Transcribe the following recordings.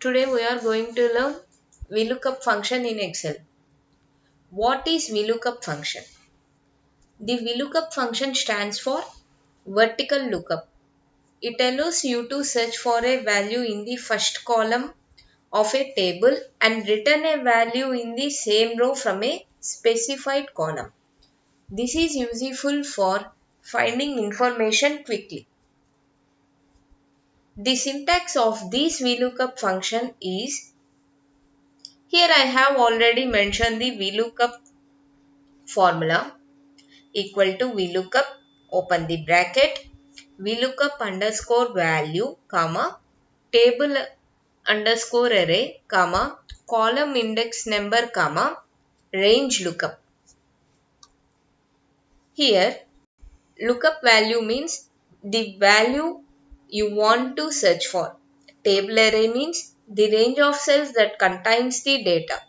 Today we are going to learn VLOOKUP function in Excel. What is VLOOKUP function? The VLOOKUP function stands for vertical lookup. It allows you to search for a value in the first column of a table and return a value in the same row from a specified column. This is useful for finding information quickly. The syntax of this VLOOKUP function is: here I have already mentioned the VLOOKUP formula equal to VLOOKUP, open the bracket, VLOOKUP underscore value, comma, table underscore array, comma, column index number, comma, range lookup. Here, lookup value means the value you want to search for. Table array means the range of cells that contains the data.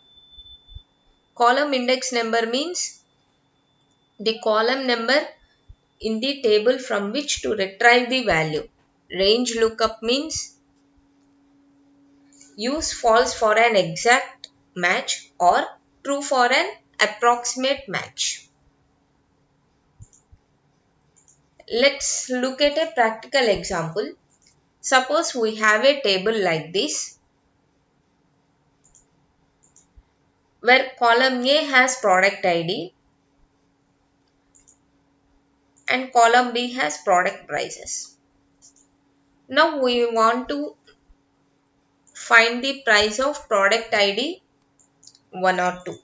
Column index number means the column number in the table from which to retrieve the value. Range lookup means use false for an exact match or true for an approximate match. Let's look at a practical example. Suppose we have a table like this, where column A has product ID and column B has product prices. Now we want to find the price of product ID 1 or 2.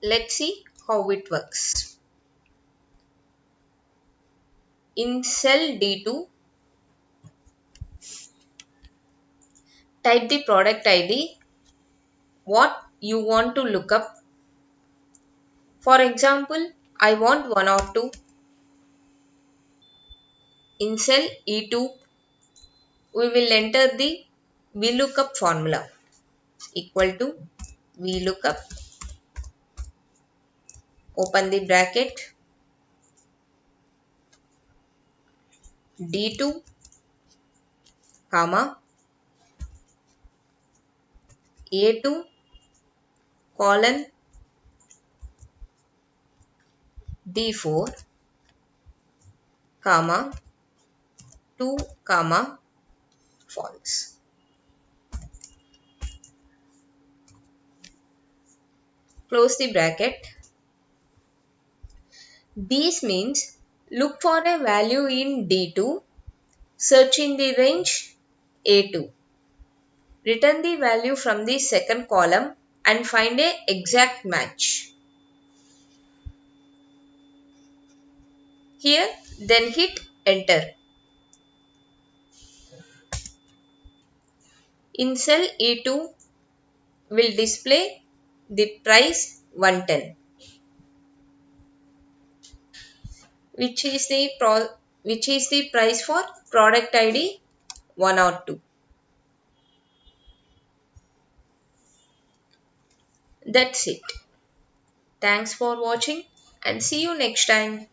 Let's see how it works. In cell D2, type the product ID, what you want to look up. For example, I want 1 or 2. In cell E2, we will enter the VLOOKUP formula equal to VLOOKUP, open the bracket, D2, comma, A2, colon, D4, comma, 2, comma, false. Close the bracket. This means look for a value in D2, search in the range A2. Return the value from the second column and find an exact match. Here, then hit enter. In cell E2 will display the price 110, which is the price for product ID 1 or 2. That's it. Thanks for watching and see you next time.